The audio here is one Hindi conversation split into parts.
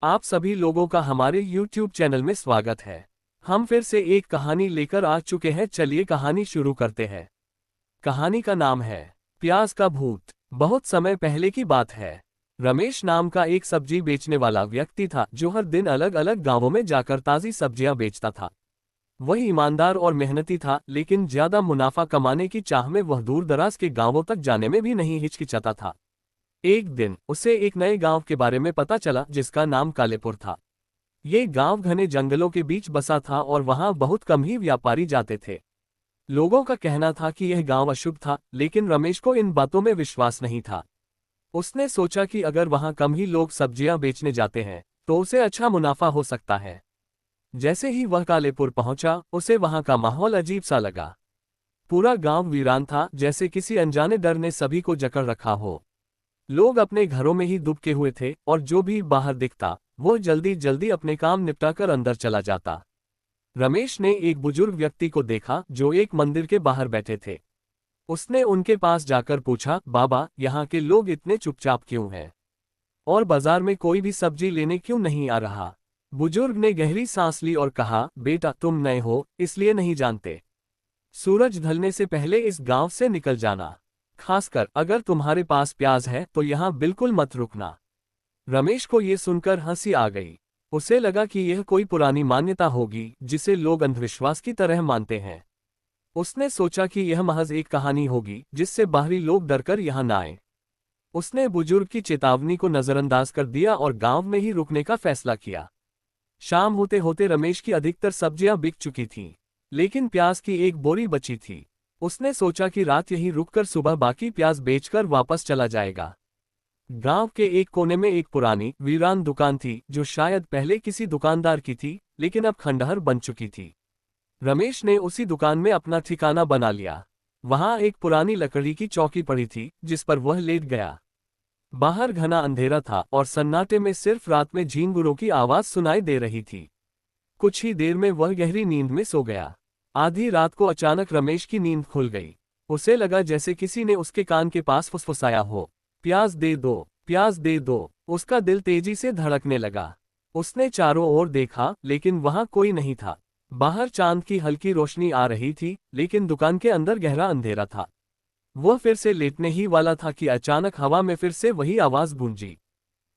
आप सभी लोगों का हमारे YouTube चैनल में स्वागत है। हम फिर से एक कहानी लेकर आ चुके हैं। चलिए कहानी शुरू करते हैं। कहानी का नाम है प्याज का भूत। बहुत समय पहले की बात है। रमेश नाम का एक सब्जी बेचने वाला व्यक्ति था जो हर दिन अलग अलग गांवों में जाकर ताज़ी सब्जियां बेचता था। वह ईमानदार और मेहनती था, लेकिन ज्यादा मुनाफा कमाने की चाह में वह दूर दराज के गांवों तक जाने में भी नहीं हिचकिचाता था। एक दिन उसे एक नए गांव के बारे में पता चला जिसका नाम कालेपुर था। ये गांव घने जंगलों के बीच बसा था और वहां बहुत कम ही व्यापारी जाते थे। लोगों का कहना था कि यह गांव अशुभ था, लेकिन रमेश को इन बातों में विश्वास नहीं था। उसने सोचा कि अगर वहां कम ही लोग सब्जियां बेचने जाते हैं तो उसे अच्छा मुनाफा हो सकता है। जैसे ही वह कालेपुर पहुंचा, उसे वहां का माहौल अजीब सा लगा। पूरा गांव वीरान था, जैसे किसी अनजाने डर ने सभी को जकड़ रखा हो। लोग अपने घरों में ही दुबके हुए थे और जो भी बाहर दिखता वो जल्दी जल्दी अपने काम निपटाकर अंदर चला जाता। रमेश ने एक बुजुर्ग व्यक्ति को देखा जो एक मंदिर के बाहर बैठे थे। उसने उनके पास जाकर पूछा, बाबा, यहाँ के लोग इतने चुपचाप क्यों हैं? और बाजार में कोई भी सब्जी लेने क्यों नहीं आ रहा? बुजुर्ग ने गहरी सांस ली और कहा, बेटा, तुम नए हो इसलिए नहीं जानते। सूरज ढलने से पहले इस गांव से निकल जाना। खासकर अगर तुम्हारे पास प्याज है तो यहाँ बिल्कुल मत रुकना। रमेश को ये सुनकर हंसी आ गई। उसे लगा कि यह कोई पुरानी मान्यता होगी जिसे लोग अंधविश्वास की तरह मानते हैं। उसने सोचा कि यह महज एक कहानी होगी जिससे बाहरी लोग डरकर यहाँ न आए। उसने बुजुर्ग की चेतावनी को नजरअंदाज कर दिया और गांव में ही रुकने का फैसला किया। शाम होते होते रमेश की अधिकतर सब्जियां बिक चुकी थीं, लेकिन प्याज की एक बोरी बची थी। उसने सोचा कि रात यहीं रुककर सुबह बाकी प्याज बेचकर वापस चला जाएगा। गांव के एक कोने में एक पुरानी वीरान दुकान थी जो शायद पहले किसी दुकानदार की थी, लेकिन अब खंडहर बन चुकी थी। रमेश ने उसी दुकान में अपना ठिकाना बना लिया। वहां एक पुरानी लकड़ी की चौकी पड़ी थी जिस पर वह लेट गया। बाहर घना अंधेरा था और सन्नाटे में सिर्फ रात में झींगुरों की आवाज सुनाई दे रही थी। कुछ ही देर में वह गहरी नींद में सो गया। आधी रात को अचानक रमेश की नींद खुल गई। उसे लगा जैसे किसी ने उसके कान के पास फुसफुसाया हो, प्याज दे दो, प्याज दे दो। उसका दिल तेजी से धड़कने लगा। उसने चारों ओर देखा, लेकिन वहां कोई नहीं था। बाहर चांद की हल्की रोशनी आ रही थी, लेकिन दुकान के अंदर गहरा अंधेरा था। वह फिर से लेटने ही वाला था कि अचानक हवा में फिर से वही आवाज गूंजी,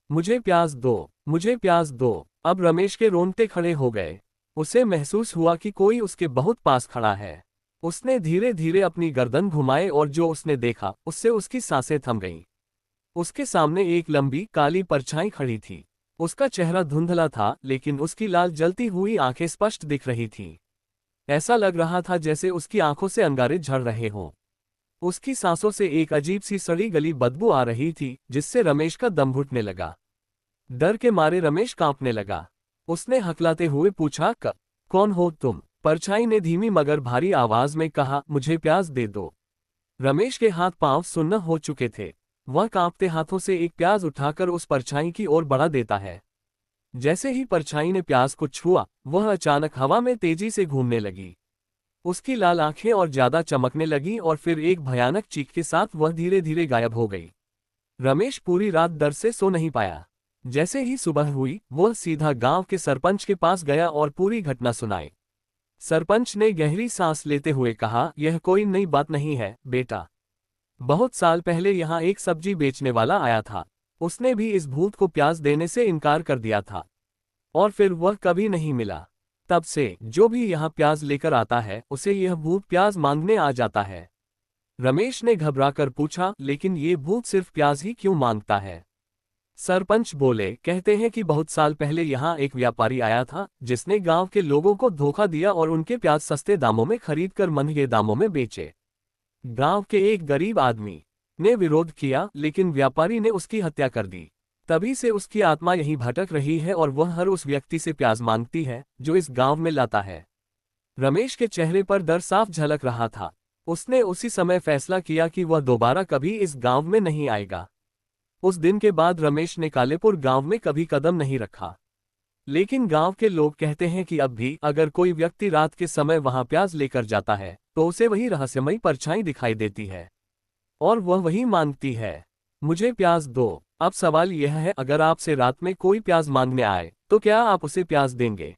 मुझे प्याज दो, मुझे प्याज दो। अब रमेश के रोंगटे खड़े हो गए। उसे महसूस हुआ कि कोई उसके बहुत पास खड़ा है। उसने धीरे धीरे अपनी गर्दन घुमाई और जो उसने देखा उससे उसकी सांसें थम गईं। उसके सामने एक लंबी काली परछाई खड़ी थी। उसका चेहरा धुंधला था, लेकिन उसकी लाल जलती हुई आंखें स्पष्ट दिख रही थीं। ऐसा लग रहा था जैसे उसकी आंखों से अंगारे झड़ रहे हों। उसकी सांसों से एक अजीब सी सड़ी गली बदबू आ रही थी, जिससे रमेश का दम घुटने लगा। डर के मारे रमेश कांपने लगा। उसने हकलाते हुए पूछा, कौन हो तुम? परछाई ने धीमी मगर भारी आवाज में कहा, मुझे प्याज दे दो। रमेश के हाथ पांव सुन्न हो चुके थे। वह कांपते हाथों से एक प्याज उठाकर उस परछाई की ओर बढ़ा देता है। जैसे ही परछाई ने प्याज को छुआ, वह अचानक हवा में तेजी से घूमने लगी। उसकी लाल आंखें और ज्यादा चमकने लगीं और फिर एक भयानक चीख के साथ वह धीरे धीरे गायब हो गई। रमेश पूरी रात डर से सो नहीं पाया। जैसे ही सुबह हुई, वह सीधा गांव के सरपंच के पास गया और पूरी घटना सुनाई। सरपंच ने गहरी सांस लेते हुए कहा, यह कोई नई बात नहीं है बेटा। बहुत साल पहले यहाँ एक सब्जी बेचने वाला आया था। उसने भी इस भूत को प्याज देने से इनकार कर दिया था और फिर वह कभी नहीं मिला। तब से जो भी यहाँ प्याज लेकर आता है उसे यह भूत प्याज मांगने आ जाता है। रमेश ने घबराकर पूछा, लेकिन ये भूत सिर्फ प्याज ही क्यों मांगता है? सरपंच बोले, कहते हैं कि बहुत साल पहले यहाँ एक व्यापारी आया था जिसने गांव के लोगों को धोखा दिया और उनके प्याज सस्ते दामों में खरीदकर महंगे दामों में बेचे। गांव के एक गरीब आदमी ने विरोध किया, लेकिन व्यापारी ने उसकी हत्या कर दी। तभी से उसकी आत्मा यहीं भटक रही है और वह हर उस व्यक्ति से प्याज मांगती है जो इस गांव में लाता है। रमेश के चेहरे पर डर साफ झलक रहा था। उसने उसी समय फैसला किया कि वह दोबारा कभी इस गांव में नहीं आएगा। उस दिन के बाद रमेश ने कालेपुर गांव में कभी कदम नहीं रखा। लेकिन गांव के लोग कहते हैं कि अब भी अगर कोई व्यक्ति रात के समय वहां प्याज लेकर जाता है तो उसे वही रहस्यमयी परछाई दिखाई देती है और वह वही मांगती है, मुझे प्याज दो। अब सवाल यह है, अगर आपसे रात में कोई प्याज मांगने आए तो क्या आप उसे प्याज देंगे?